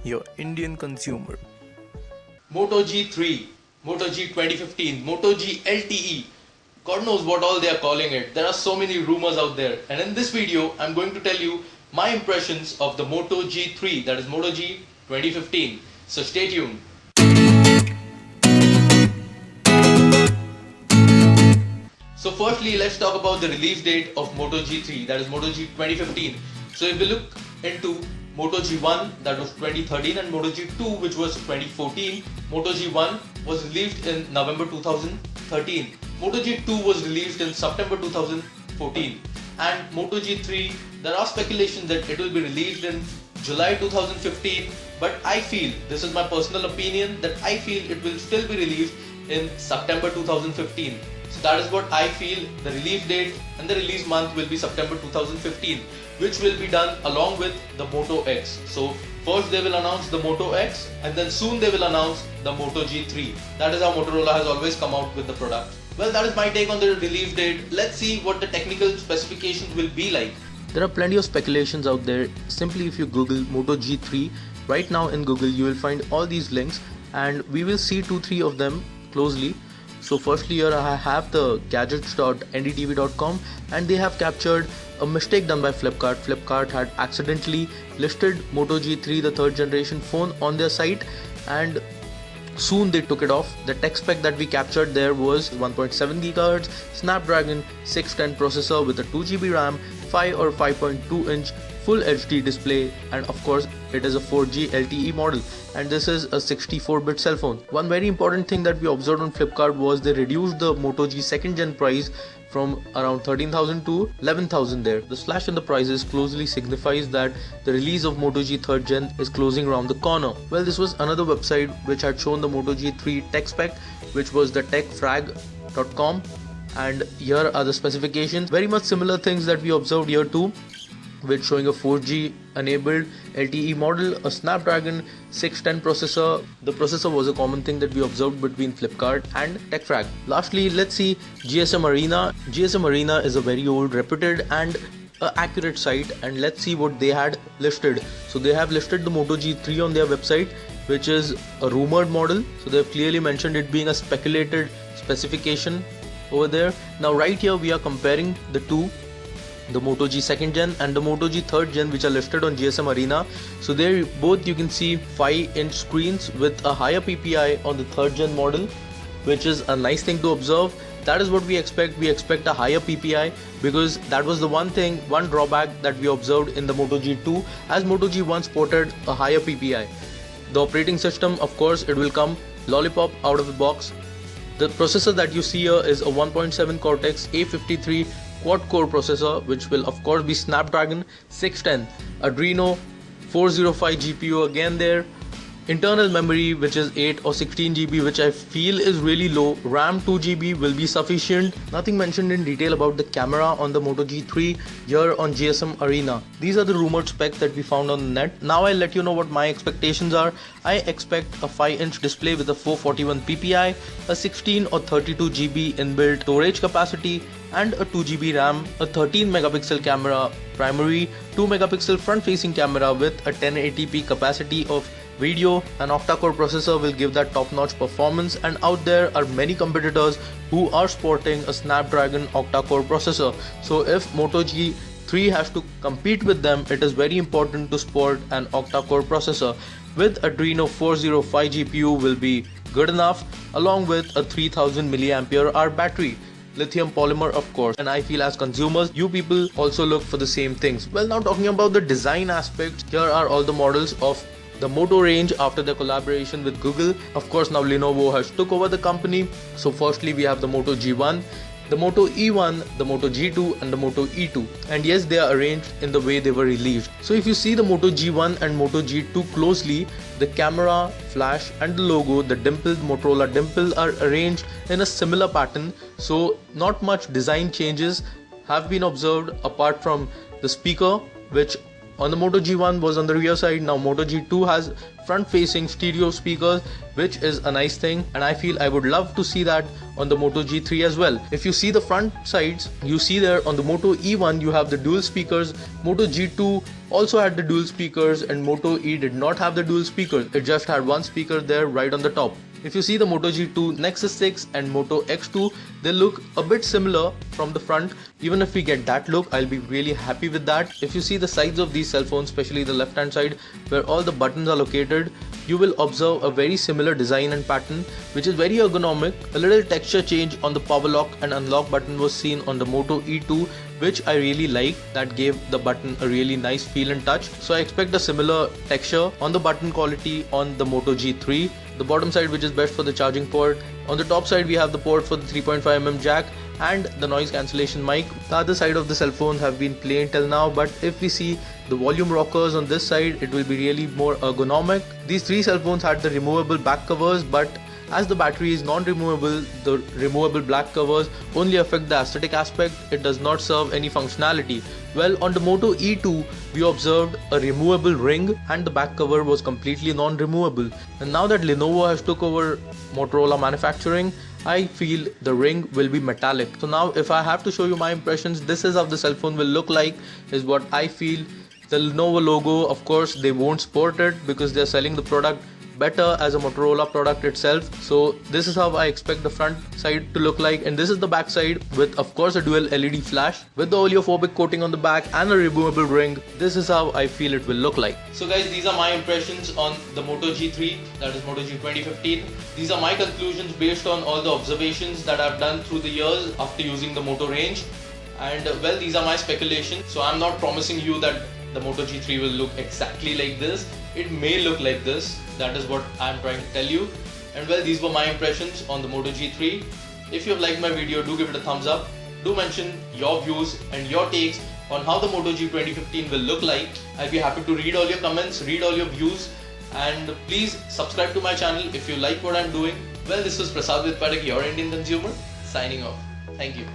your Indian consumer. Moto G3, Moto G 2015, Moto G LTE. God knows what all they are calling it. There are so many rumors out there. And in this video, I'm going to tell you my impressions of the Moto G3, that is Moto G 2015. So stay tuned. So firstly, let's talk about the release date of Moto G3, that is Moto G 2015. So if we look into Moto G1, that was 2013, and Moto G2, which was 2014. Moto G1 was released in November 2013. Moto G2 was released in September 2014. And Moto G3, there are speculations that it will be released in July 2015, but I feel, this is my personal opinion, that I feel it will still be released in September 2015. So that is what I feel. The release date and the release month will be September 2015, which will be done along with the Moto X. So first they will announce the Moto X, and then soon they will announce the Moto G3. That is how Motorola has always come out with the product. Well, that is my take on the release date. Let's see what the technical specifications will be like. There are plenty of speculations out there. Simply if you Google Moto G3 right now in Google, you will find all these links, and we will see 2-3 of them closely. So firstly, here I have the gadgets.ndtv.com, and they have captured a mistake done by Flipkart. Flipkart had accidentally listed Moto G3, the third generation phone, on their site, and soon they took it off. The tech spec that we captured there was 1.7 GHz Snapdragon 610 processor with a 2GB RAM, 5 or 5.2 inch Full HD display, and of course it is a 4G LTE model, and this is a 64-bit cell phone. One very important thing that we observed on Flipkart was they reduced the Moto G 2nd gen price from around 13,000 to 11,000 there. The slash in the prices closely signifies that the release of Moto G 3rd gen is closing around the corner. Well, this was another website which had shown the Moto G3 tech spec, which was the techfrag.com, and here are the specifications. Very much similar things that we observed here too, with showing a 4G enabled LTE model, a Snapdragon 610 processor. The processor was a common thing that we observed between Flipkart and TechFrag. Lastly, let's see GSM Arena. GSM Arena is a very old, reputed and accurate site, and let's see what they had listed. So they have listed the Moto G3 on their website, which is a rumored model. So they have clearly mentioned it being a speculated specification over there. Now right here we are comparing the two, the Moto G 2nd gen and the Moto G 3rd gen, which are listed on GSM Arena. So there both you can see 5-inch screens with a higher PPI on the 3rd gen model, which is a nice thing to observe. That is what we expect. We expect a higher PPI, because that was the one drawback that we observed in the Moto G2, as Moto G1 sported a higher PPI. The operating system, of course, it will come lollipop out of the box. The processor that you see here is a 1.7 Cortex A53 quad-core processor, which will of course be Snapdragon 610, Adreno 405 GPU again there, internal memory which is 8 or 16 GB, which I feel is really low, RAM 2 GB will be sufficient. Nothing mentioned in detail about the camera on the Moto G3 here on GSM Arena. These are the rumored specs that we found on the net. Now I'll let you know what my expectations are. I expect a 5-inch display with a 441 PPI, a 16 or 32 GB inbuilt storage capacity, and a 2 GB RAM, a 13 megapixel camera, primary 2 megapixel front facing camera with a 1080p capacity of video. An octa-core processor will give that top-notch performance, and out there are many competitors who are sporting a Snapdragon octa-core processor. So if Moto G3 has to compete with them, it is very important to sport an octa-core processor. With Adreno 405 GPU will be good enough, along with a 3000 mAh battery. Lithium polymer, of course, and I feel as consumers, you people also look for the same things. Well, now talking about the design aspects, here are all the models of the Moto range after their collaboration with Google. Of course, now Lenovo has took over the company. So firstly we have the Moto G1, the Moto E1, the Moto G2 and the Moto E2, and yes, they are arranged in the way they were released. So if you see the Moto G1 and Moto G2 closely, the camera, flash and the logo, the dimpled Motorola dimple, are arranged in a similar pattern. So not much design changes have been observed apart from the speaker, which on the Moto G1 was on the rear side. Now Moto G2 has front facing stereo speakers, which is a nice thing, and I feel I would love to see that on the Moto G3 as well. If you see the front sides, you see there on the Moto E1 you have the dual speakers. Moto G2 also had the dual speakers, and Moto E did not have the dual speakers. It just had one speaker there right on the top. If you see the Moto G2, Nexus 6 and Moto X2, they look a bit similar from the front. Even if we get that look, I'll be really happy with that. If you see the sides of these cell phones, especially the left hand side where all the buttons are located, you will observe a very similar design and pattern, which is very ergonomic. A little texture change on the power lock and unlock button was seen on the Moto E2, which I really like. That gave the button a really nice feel and touch. So I expect a similar texture on the button quality on the Moto G3. The bottom side, which is best for the charging port. On the top side we have the port for the 3.5mm jack and the noise cancellation mic. The other side of the cell phones have been plain till now, but if we see the volume rockers on this side, it will be really more ergonomic. These three cell phones had the removable back covers, but as the battery is non-removable, the removable black covers only affect the aesthetic aspect. It does not serve any functionality. Well, on the Moto E2, we observed a removable ring and the back cover was completely non-removable. And now that Lenovo has took over Motorola manufacturing, I feel the ring will be metallic. So now if I have to show you my impressions, this is how the cell phone will look like, is what I feel. The Lenovo logo, of course, they won't support it because they're selling the product better as a Motorola product itself. So this is how I expect the front side to look like, and this is the back side with of course a dual LED flash with the oleophobic coating on the back and a removable ring. This is how I feel it will look like. So guys, these are my impressions on the Moto G3, that is Moto G 2015. These are my conclusions based on all the observations that I've done through the years after using the Moto range. And well, these are my speculations, so I'm not promising you that the Moto G3 will look exactly like this. It may look like this, that is what I'm trying to tell you. And well, these were my impressions on the Moto G3. If you have liked my video, do give it a thumbs up. Do mention your views and your takes on how the Moto G 2015 will look like. I'll be happy to read all your comments, read all your views, and please subscribe to my channel if you like what I'm doing. Well, this was Prasad with Padak, your Indian consumer, signing off. Thank you.